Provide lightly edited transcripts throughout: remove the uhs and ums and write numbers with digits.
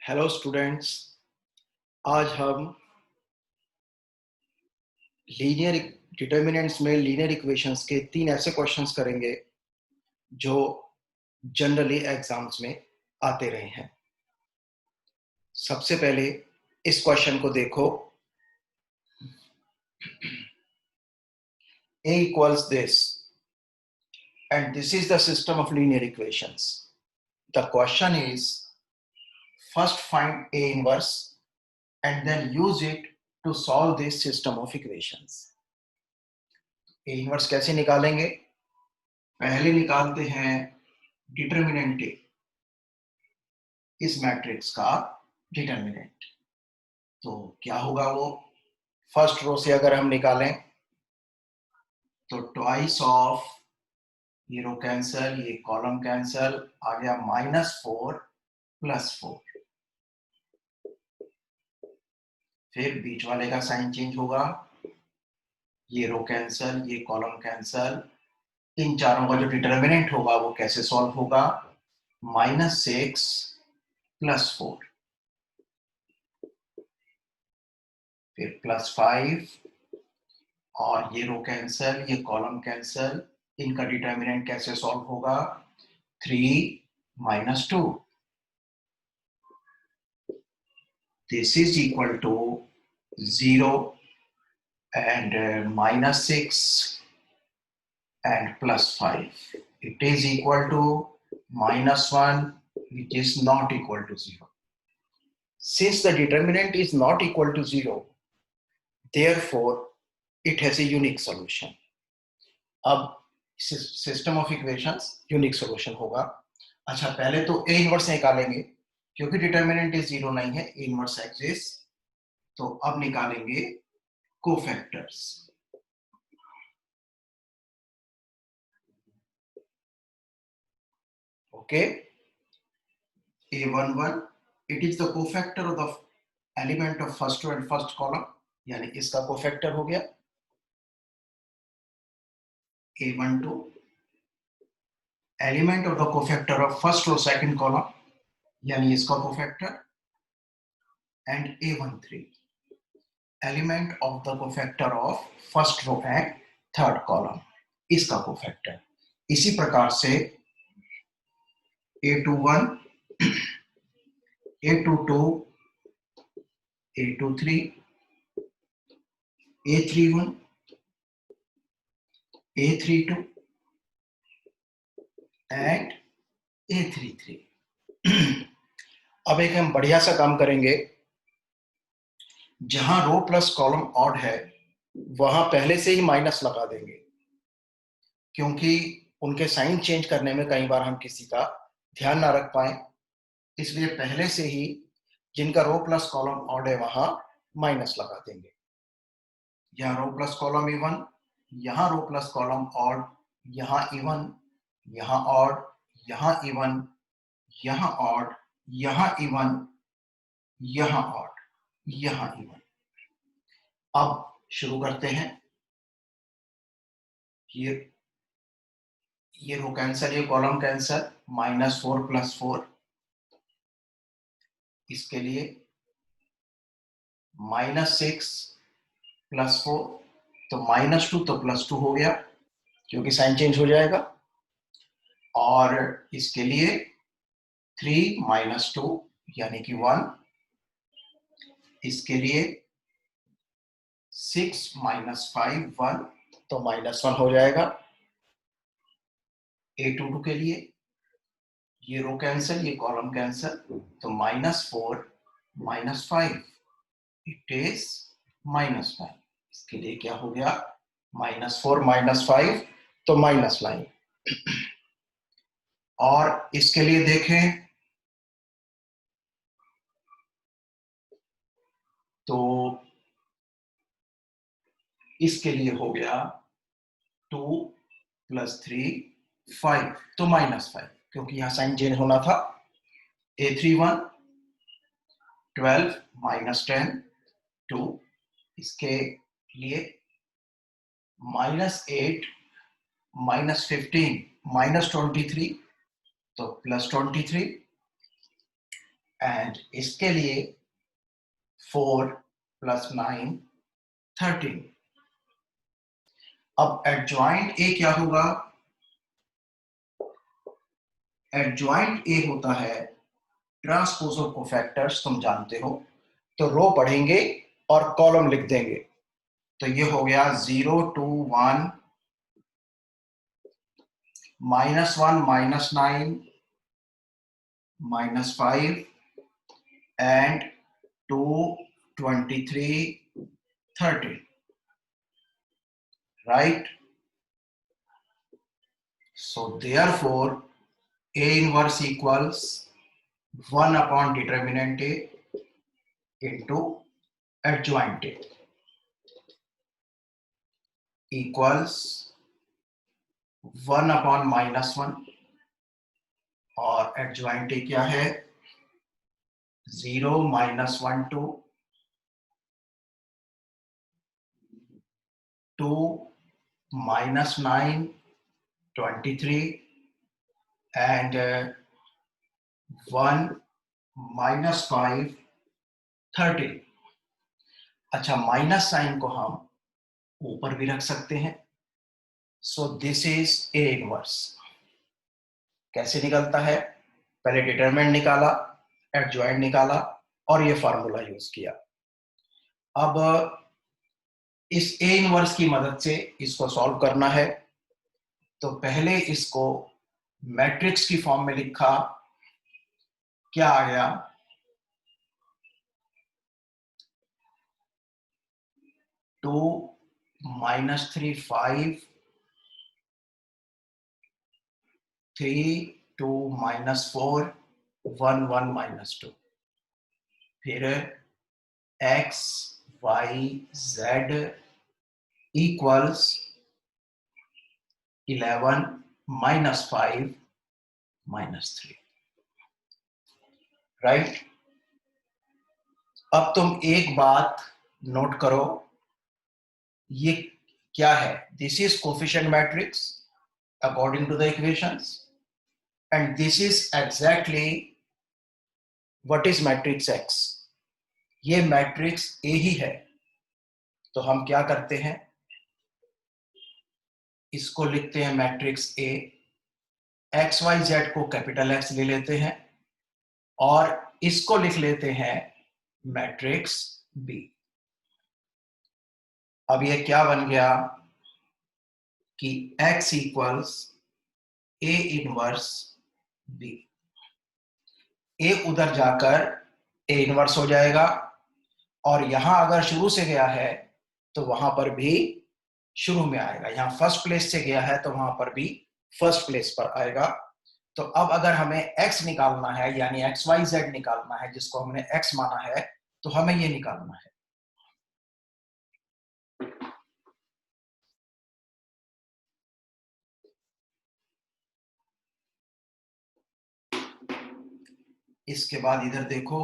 Hello students. आज हम linear determinants में लीनियर इक्वेशंस के 3 ऐसे क्वेश्चंस करेंगे जो जनरली एग्जाम्स में आते रहे हैं। सबसे पहले इस क्वेश्चन को देखो। A equals this and this is the system of linear equations. The question is, first find A inverse and then use it to solve this system of equations. A inverse कैसे निकालेंगे? पहले निकालते हैं determinant ए, इस matrix का determinant. तो क्या होगा वो, फर्स्ट रो से अगर हम निकालें तो ट्वाइस ऑफ, ये रो कैंसल, ये कॉलम कैंसल, आ गया -4 +4। फिर बीच वाले का साइन चेंज होगा, ये रो कैंसल, ये कॉलम कैंसल। इन चारों का जो डिटर्मिनेंट होगा वो कैसे सॉल्व होगा, -6 +4, फिर +5, और ये रो कैंसल, ये कॉलम कैंसल। इनका डिटर्मिनेंट कैसे सॉल्व होगा, 3 - 2। This is equal to 0 and -6 and +5. It is equal to -1, which is not equal to 0. Since the determinant is not equal to 0, therefore it has a unique solution. अब system of equations unique solution होगा। अच्छा, पहले तो A inverse निकालेंगे, क्योंकि determinant is 0 नहीं है, A inverse exist. तो अब निकालेंगे cofactors. Okay, A11 it is the cofactor of the element of first row and first column, यानी इसका कोफैक्टर हो गया। A12 element of the cofactor of first row second column, यानी इसका cofactor. And A13 element of the cofactor of first row and third column, इसका cofactor. इसी प्रकार से A21, A22, A23, A31, A32 and A33। अब एक हम बढ़िया सा काम करेंगे, जहां रो प्लस कॉलम ऑड है वहां पहले से ही माइनस लगा देंगे, क्योंकि उनके साइन चेंज करने में कई बार हम किसी का ध्यान ना रख पाए, इसलिए पहले से ही जिनका रो प्लस कॉलम ऑड है वहां माइनस लगा देंगे। यहाँ रो प्लस कॉलम इवन, यहाँ रो प्लस कॉलम ऑड, यहाँ इवन, यहाँ ऑड, यहाँ इवन, यहाँ ऑड, यहाँ इवन, यहाँ ऑड, यहाँ इवन। अब शुरू करते हैं। ये रो कैंसल, ये कॉलम कैंसल, -4 +4। इसके लिए -6 +4, तो -2 तो +2 हो गया, क्योंकि साइन चेंज हो जाएगा। और इसके लिए 3 - 2 यानी कि 1। इसके लिए 6 - 5 1, तो -1 हो जाएगा। A22 के लिए ये रो कैंसल, ये कॉलम कैंसल, तो -4 - 5 इट इज -9। इसके लिए क्या हो गया, -4 - 5 तो -9। और इसके लिए देखें तो इसके लिए हो गया 2 + 3 5, तो -5, क्योंकि यहां साइन चेंज होना था। A31 12 - 10 2, इसके लिए -8 -15 -23, तो +23। एंड इसके लिए 4 + 9 13। अब एडजॉइंट ए क्या होगा? एडजॉइंट ए होता है ट्रांसपोज ऑफ कोफैक्टर्स, तुम जानते हो, तो रो पढ़ेंगे और कॉलम लिख देंगे। तो ये हो गया 0 2 1 -1 -9 -5 and 2 23 30, right? So therefore A inverse equals 1 upon determinant A into adjoint A equals 1 upon -1, और adjoint A क्या है? 0 -1 2 2 -9 23 and 1 -5 30। अच्छा, माइनस साइन को हम ऊपर भी रख सकते हैं। So this is A inverse. कैसे निकलता है? पहले डिटरमिनेंट निकाला, एडजॉइंट निकाला और ये फार्मूला यूज किया। अब इस ए इनवर्स की मदद से इसको सॉल्व करना है। तो पहले इसको मैट्रिक्स की फॉर्म में लिखा। क्या आ गया? 2 -3 5 3 2 -4 1 1 -2, फिर x y z equals 11 -5 -3, right? अब तुम एक बात नोट करो, ये क्या है? This is coefficient matrix according to the equations, and this is exactly what is matrix X. ये मैट्रिक्स ए ही है। तो हम क्या करते हैं, इसको लिखते हैं matrix A, X Y Z को कैपिटल एक्स ले लेते हैं और इसको लिख लेते हैं मैट्रिक्स बी। अब ये क्या बन गया कि x equals A inverse B. A उधर जाकर ए इनवर्स हो जाएगा, और यहां अगर शुरू से गया है तो वहां पर भी शुरू में आएगा। यहां फर्स्ट प्लेस से गया है तो वहां पर भी फर्स्ट प्लेस पर आएगा। तो अब अगर हमें x निकालना है, यानी एक्स वाई जेड निकालना है, जिसको हमने x माना है, तो हमें ये निकालना है। इसके बाद इधर देखो,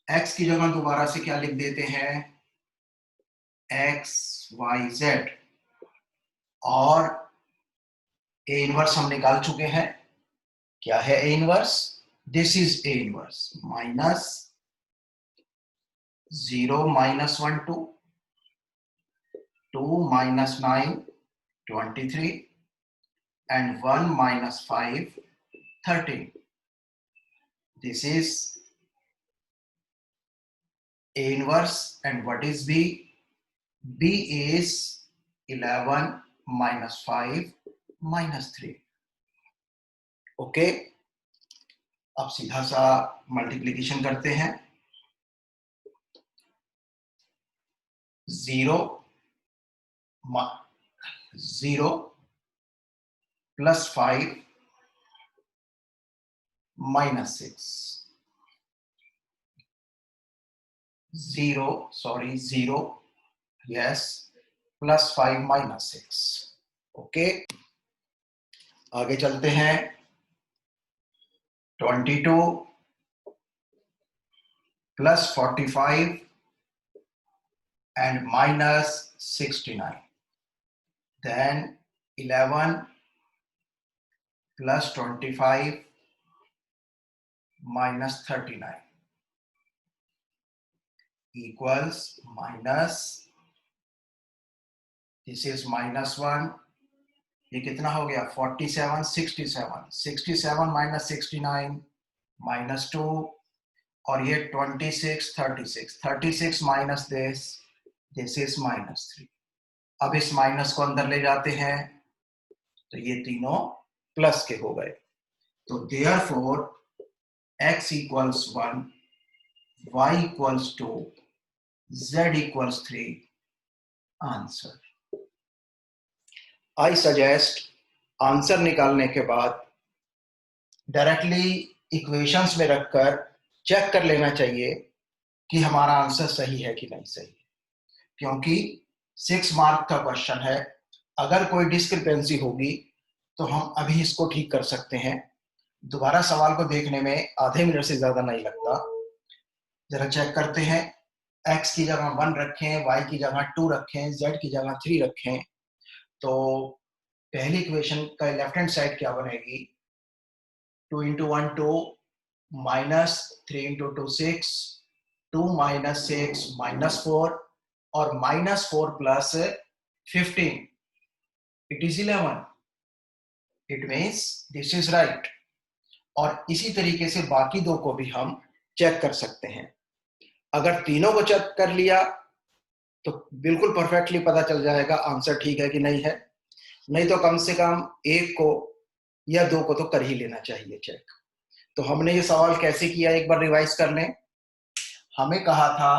x की जगह दोबारा से क्या लिख देते हैं? एक्स वाई जेड, और ए इनवर्स हम निकाल चुके हैं। क्या है A inverse? This is A inverse, -0 -1 2 2 -9 23 and 1 -5 13. This is A inverse, and what is B? B is 11 -5 -3. Okay, अब सीधा सा मल्टीप्लीकेशन करते हैं। 0 + 5 -6, 0 yes +5 -6। ओके, आगे चलते हैं। 22 + 45 and -69, then 11 + 25 minus 39 equals minus, this is -1, ये कितना हो गया 47, 67 minus 69 -2, और ये 26, 36 minus this is -3। अब इस माइनस को अंदर ले जाते हैं तो ये तीनों प्लस के हो गए। तो therefore x equals 1, y equals 2, z equals 3 answer. I suggest answer निकालने के बाद डायरेक्टली इक्वेशंस में रखकर चेक कर लेना चाहिए कि हमारा आंसर सही है कि नहीं सही, क्योंकि 6 मार्क का क्वेश्चन है। अगर कोई डिस्क्रिपेंसी होगी तो हम अभी इसको ठीक कर सकते हैं, दोबारा सवाल को देखने में आधे मिनट से ज्यादा नहीं लगता। जरा चेक करते हैं, x की जगह 1 रखें, y की जगह 2 रखें, z की जगह 3 रखें, तो पहली इक्वेशन का लेफ्ट हैंड साइड क्या बनेगी, 2 into 1 2, minus 3 into 2 6, 2 minus 6 minus 4, और -4 plus 15 it is 11, it means this is right। और इसी तरीके से बाकी दो को भी हम चेक कर सकते हैं। अगर तीनों को चेक कर लिया तो बिल्कुल परफेक्टली पता चल जाएगा आंसर ठीक है कि नहीं है, नहीं तो कम से कम एक को या दो को तो कर ही लेना चाहिए चेक। तो हमने ये सवाल कैसे किया, एक बार रिवाइज कर लें। हमें कहा था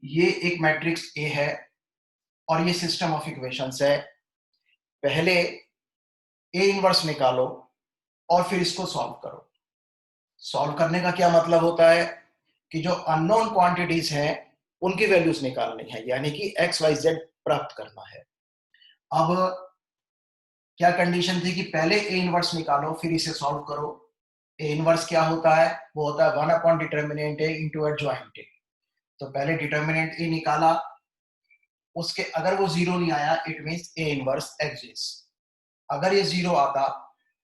ये एक मैट्रिक्स ए है और ये सिस्टम ऑफ इक्वेशंस है, पहले ए इनवर्स निकालो और फिर इसको सॉल्व करो। सॉल्व करने का क्या मतलब होता है कि जो अननोन क्वांटिटीज हैं उनकी वैल्यूज निकालनी है, यानी कि एक्स वाई जेड प्राप्त करना है। अब क्या कंडीशन थी कि पहले ए इनवर्स निकालो फिर इसे सॉल्व करो। ए इनवर्स क्या होता है, वो होता है 1 upon determinant A into adjoint A. तो पहले डिटर्मिनेंट ए निकाला, उसके अगर वो जीरो नहीं आया it means A inverse exist. अगर ये जीरो आता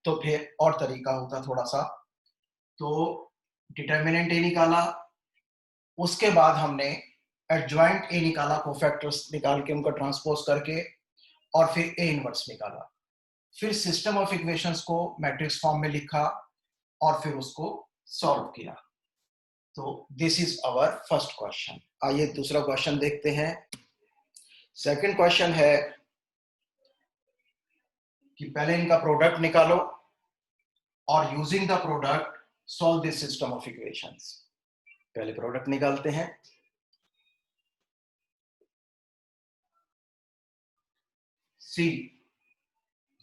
तो फिर और तरीका होता थोड़ा सा। तो डिटर्मिनेंट ए निकाला, उसके बाद हमने एडजॉइंट ए निकाला, कोफैक्टर्स निकाल के उनको ट्रांसपोज करके, और फिर ए इनवर्स निकाला। फिर सिस्टम ऑफ इक्वेशंस को मैट्रिक्स फॉर्म में लिखा और फिर उसको सॉल्व किया। तो this is our first question. आइए दूसरा क्वेश्चन देखते हैं। सेकंड क्वेश्चन है कि पहले इनका प्रोडक्ट निकालो और using the product solve this system of equations. पहले प्रोडक्ट निकालते हैं। सी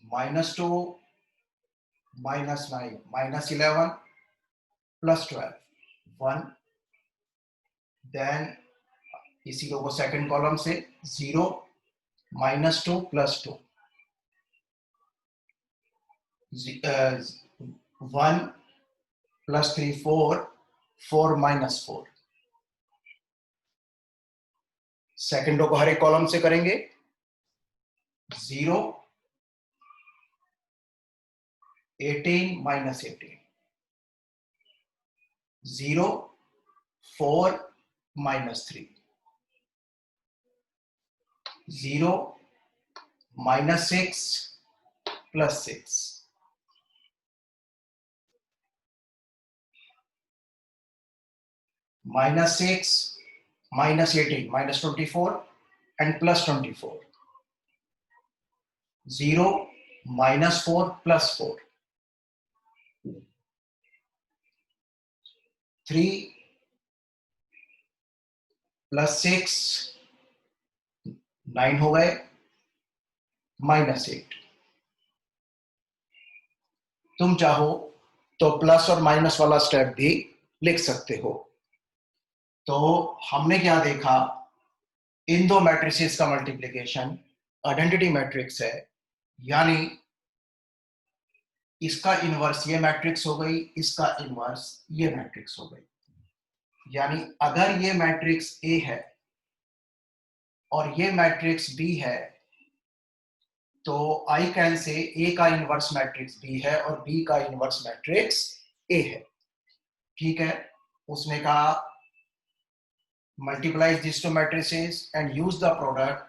-2 -9 -11 +12 1, देन इसी को सेकंड कॉलम से 0 -2 +2 1 +3 4 4 -4। सेकंडों को हर एक कॉलम से करेंगे। 0 18 -18 0 4 -3 0 -6 +6 -6 -18 -24 and +24 0 -4 +4 3 +6 9 हो गए -8। तुम चाहो तो प्लस और माइनस वाला स्टेप भी लिख सकते हो। तो हमने क्या देखा, इन दो मैट्रिसेस का मल्टीप्लिकेशन आइडेंटिटी मैट्रिक्स है, यानी इसका इनवर्स ये मैट्रिक्स हो गई, इसका इनवर्स ये मैट्रिक्स हो गई। यानी अगर ये मैट्रिक्स ए है और ये मैट्रिक्स बी है तो आई कैन से ए का इनवर्स मैट्रिक्स बी है और बी का इनवर्स मैट्रिक्स ए है। ठीक है, उसने कहा multiply this two matrices and use the product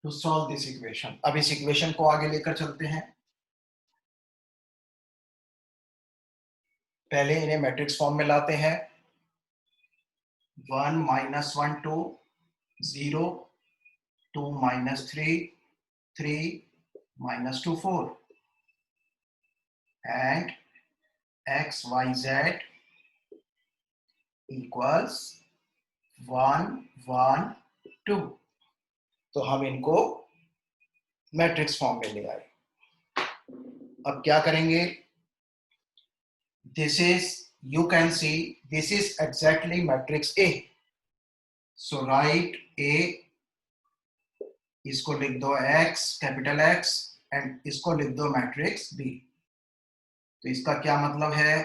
to solve this equation. अब इस इक्वेशन को आगे लेकर चलते हैं। पहले इन्हें मैट्रिक्स फॉर्म में लाते हैं। 1 -1 2 0 2 -3 3 -2 4 and x y z equals 1 1 2। तो हम इनको मैट्रिक्स फॉर्म में ले आए। अब क्या करेंगे? This is, you can see this is exactly matrix A, so write A, इसको लिख दो X कैपिटल X एंड इसको लिख दो मैट्रिक्स B। तो इसका क्या मतलब है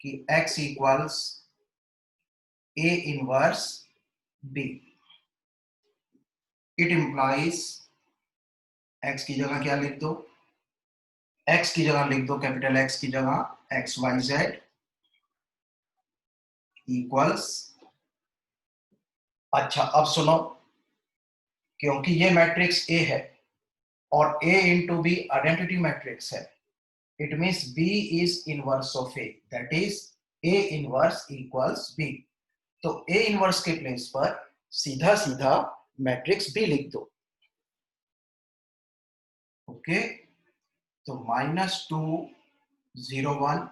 कि X equals A inverse B। It implies X की जगह क्या लिख दो? X की जगह लिख दो कैपिटल X की जगह एक्स वाई जेड इक्वल्स। अच्छा अब सुनो, क्योंकि ये मैट्रिक्स A है और A into B identity matrix है, it means B is inverse of A, that is A inverse equals B। तो A इनवर्स के प्लेस पर सीधा सीधा मैट्रिक्स B लिख दो। ओके, तो -2 0 1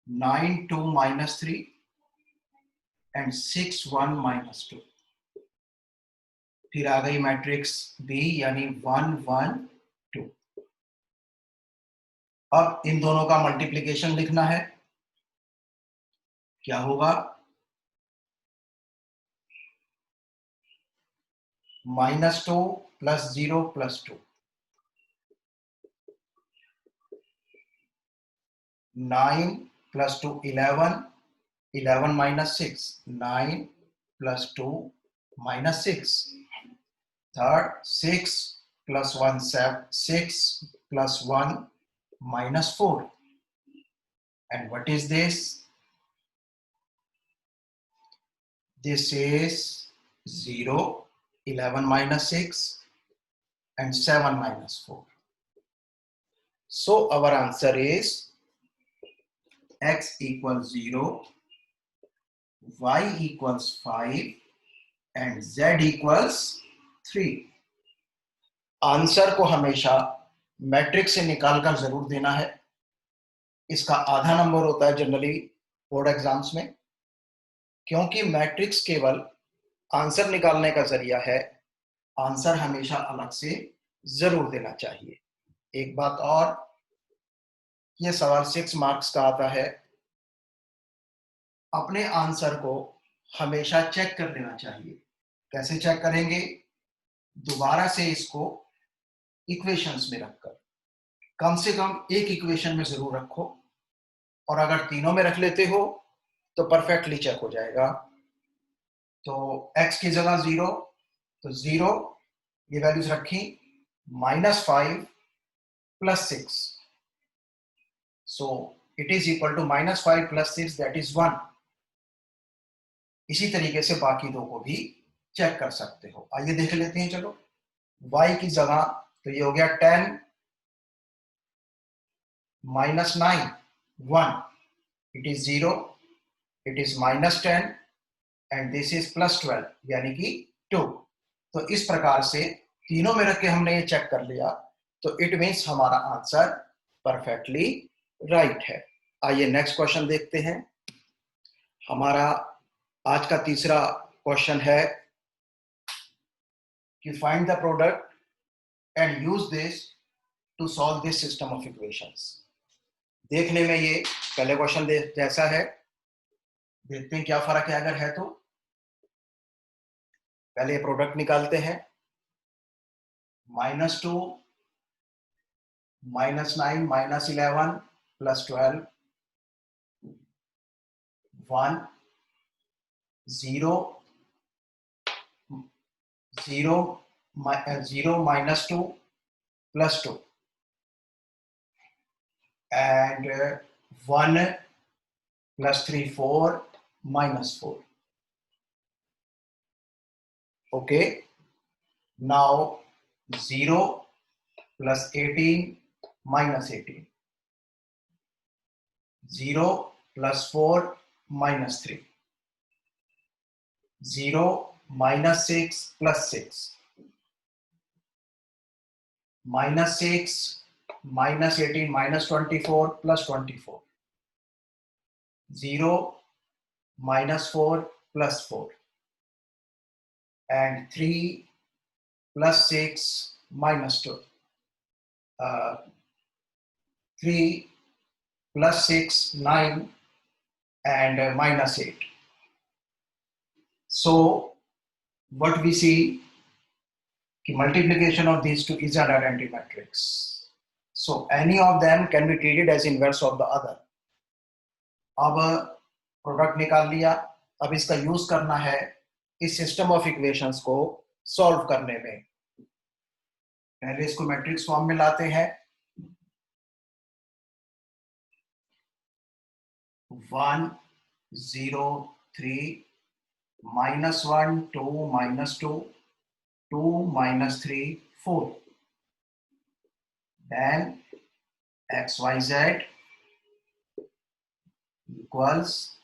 9 2 -3 एंड 6 1 -2। फिर आ गई मैट्रिक्स B यानी 1 1 2। अब इन दोनों का मल्टीप्लिकेशन लिखना है। क्या होगा? -2 + 0 + 2 9 + 2 11 11 - 6 9 + 2 -6 third 6 + 1 7 6 + 1 -4 and what is this? This is 0 11 - 6 and 7 -4. So our answer is x equals 0, y equals 5 and z equals 3। Answer को हमेशा मैट्रिक्स से निकालकर जरूर देना है। इसका आधा नंबर होता है जनरली बोर्ड एग्जाम्स में, क्योंकि मैट्रिक्स केवल आंसर निकालने का जरिया है। आंसर हमेशा अलग से जरूर देना चाहिए। एक बात और, यह सवाल 6 मार्क्स का आता है। अपने आंसर को हमेशा चेक कर लेना चाहिए। कैसे चेक करेंगे? दोबारा से इसको इक्वेशंस में रखकर, कम से कम एक इक्वेशन में जरूर रखो, और अगर तीनों में रख लेते हो तो परफेक्टली चेक हो जाएगा। तो x की जगह 0, तो 0 ये वैल्यूज रखी, -5 + 6, so it is equal to -5 + 6 that is 1। इसी तरीके से बाकी दो को भी चेक कर सकते हो। आइए देख लेते हैं। चलो, y की जगह तो ये हो गया 10 -9 1, it is 0, it is -10 and this is +12 यानी कि 2। तो इस प्रकार से तीनों में रख के हमने ये चेक कर लिया, तो इट मीन्स हमारा आंसर परफेक्टली राइट है। आइए नेक्स्ट क्वेश्चन देखते हैं। हमारा आज का तीसरा क्वेश्चन है कि find the product and use this to solve this system of equations. देखने में ये पहले क्वेश्चन जैसा है, देखते हैं क्या फर्क है अगर है तो। पहले प्रोडक्ट निकालते हैं। -2 -9 -11 + 12 1 0 0 0 -2 + 2 and 1 plus 3 4 minus 4. Okay, now 0 plus 18 minus 18. 0 plus 4 minus 3. 0 minus 6 plus 6. Minus 6 minus 18 minus 24 plus 24. 0 minus 4 plus 4. And 3 plus 6 minus 2. 3 plus 6, 9, and minus 8. So what we see, multiplication of these two is an identity matrix. So any of them can be treated as inverse of the other. अब product निकाल लिया, अब इसका use करना है इस system of equations को solve करने में. पहले इसको मैट्रिक्स फॉर्म में लाते हैं. 1 0 3 minus 1 2 minus 2 2 minus 3 4. Then xyz equals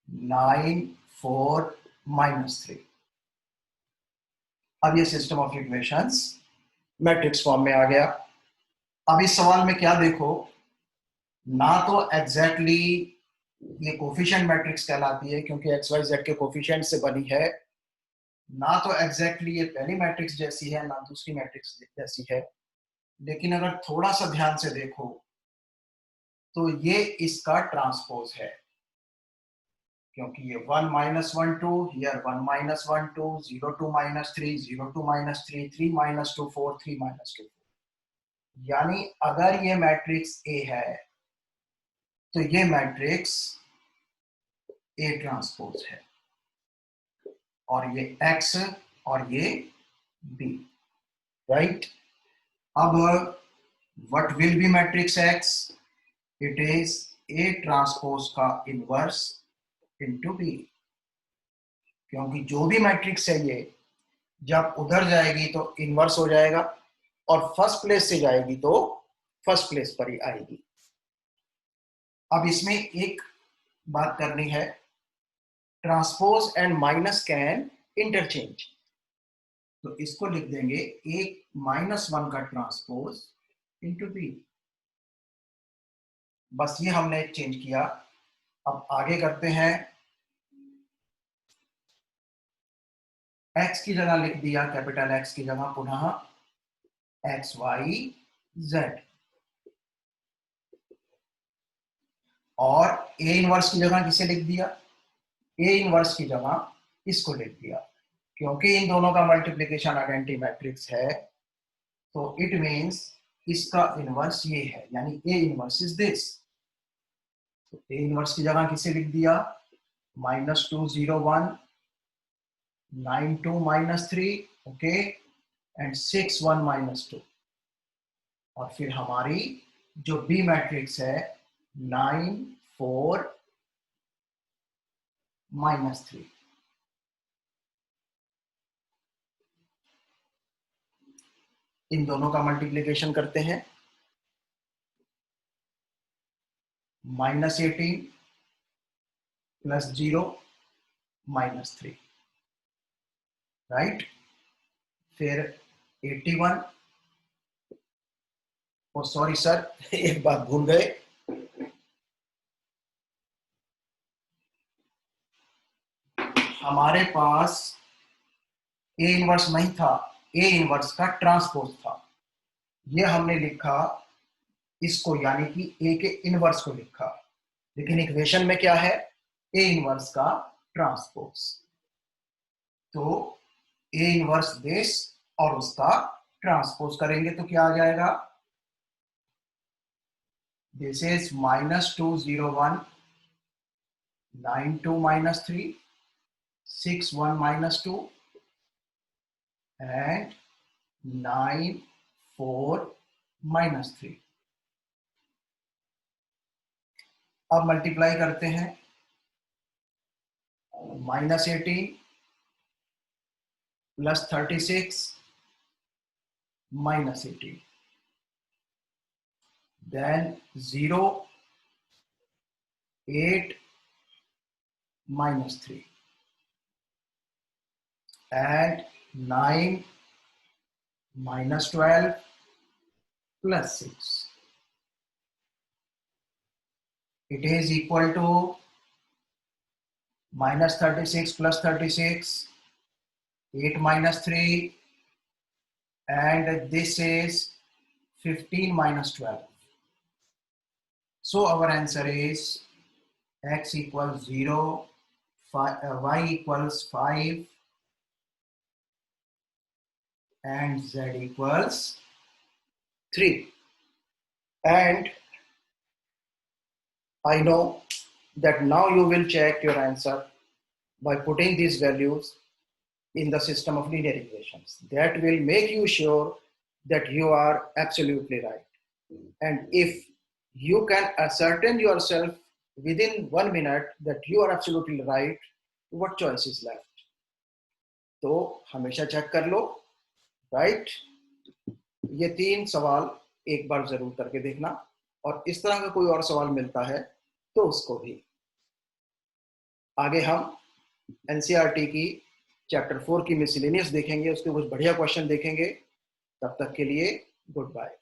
9 4 minus 3. अब ये system of equations matrix form में आ गया. अब इस सवाल में क्या देखो, ना तो एग्जैक्टली ये कोफिशिएंट मैट्रिक्स कहलाती है क्योंकि एक्स वाई जेड के कोफिशिएंट से बनी है, ना तो एग्जैक्टली ये पहली मैट्रिक्स जैसी है ना दूसरी मैट्रिक्स जैसी है. लेकिन अगर थोड़ा सा ध्यान से देखो तो ये इसका ट्रांसपोज है, क्योंकि ये 1 minus 1 2 here 1 minus 1 2 0 2 minus 3 0 2 minus 3 3 minus 2 4 3 minus 2 4. यानी अगर ये मैट्रिक्स A है तो ये मैट्रिक्स A ट्रांसपोज है, और ये X और ये B, राइट. अब what will be matrix X? It is A transpose का इनवर्स इनटू B, क्योंकि जो भी मैट्रिक्स है ये जब उधर जाएगी तो इनवर्स हो जाएगा और फर्स्ट प्लेस से जाएगी तो फर्स्ट प्लेस पर ही आएगी. अब इसमें एक बात करनी है, transpose and minus can interchange. तो इसको लिख देंगे एक -1 का ट्रांसपोज इनटू बी. बस ये हमने चेंज किया. अब आगे करते हैं. x की जगह लिख दिया कैपिटल X की जगह पुनः एक्स वाई जेड, और A इनवर्स की जगह किसे लिख दिया? A इनवर्स की जगह इसको लिख दिया. क्योंकि इन दोनों का मल्टीप्लिकेशन आइडेंटिटी मैट्रिक्स है तो इट मींस इसका इनवर्स ये है, यानी A इनवर्स इज दिस. तो A इनवर्स की जगह किसे लिख दिया? -2 0 1 9 2 minus 3, ओके, एंड 6 1 minus 2. और फिर हमारी जो बी मैट्रिक्स है 9 4 -3. इन दोनों का मल्टीप्लिकेशन करते हैं. -18 प्लस 0 -3, राइट. फिर 81, ओ सॉरी सर, एक बात भूल गए. हमारे पास ए इनवर्स नहीं था, ए इनवर्स का ट्रांसपोज था. ये हमने लिखा इसको, यानी कि ए के इनवर्स को लिखा, लेकिन इक्वेशन में क्या है? ए इनवर्स का ट्रांसपोज. तो ए इनवर्स दिस और उसका ट्रांसपोज करेंगे तो क्या आ जाएगा? This is -2 0 1 9 2 -3 6 1 -2 and 9 4 -3. अब मल्टीप्लाई करते हैं, -18 + 36 -18, then 0, 8 -3, and 9 -12 + 6. It is equal to -36 + 36, 8 -3, and this is 15 -12. So our answer is x equals 0, y equals 5, and z equals 3. And I know that now you will check your answer by putting these values in the system of linear equations. That will make you sure that you are absolutely right. And if you can ascertain yourself within 1 minute that you are absolutely right, what choice is left? तो हमेशा check कर लो, right? ये 3 सवाल एक बार जरूर करके देखना, और इस तरह का कोई और सवाल मिलता है तो उसको भी। आगे हम एनसीईआरटी की चैप्टर 4 की मिसलेनियस देखेंगे, उसके कुछ बढ़िया क्वेश्चन देखेंगे। तब तक के लिए गुड बाय।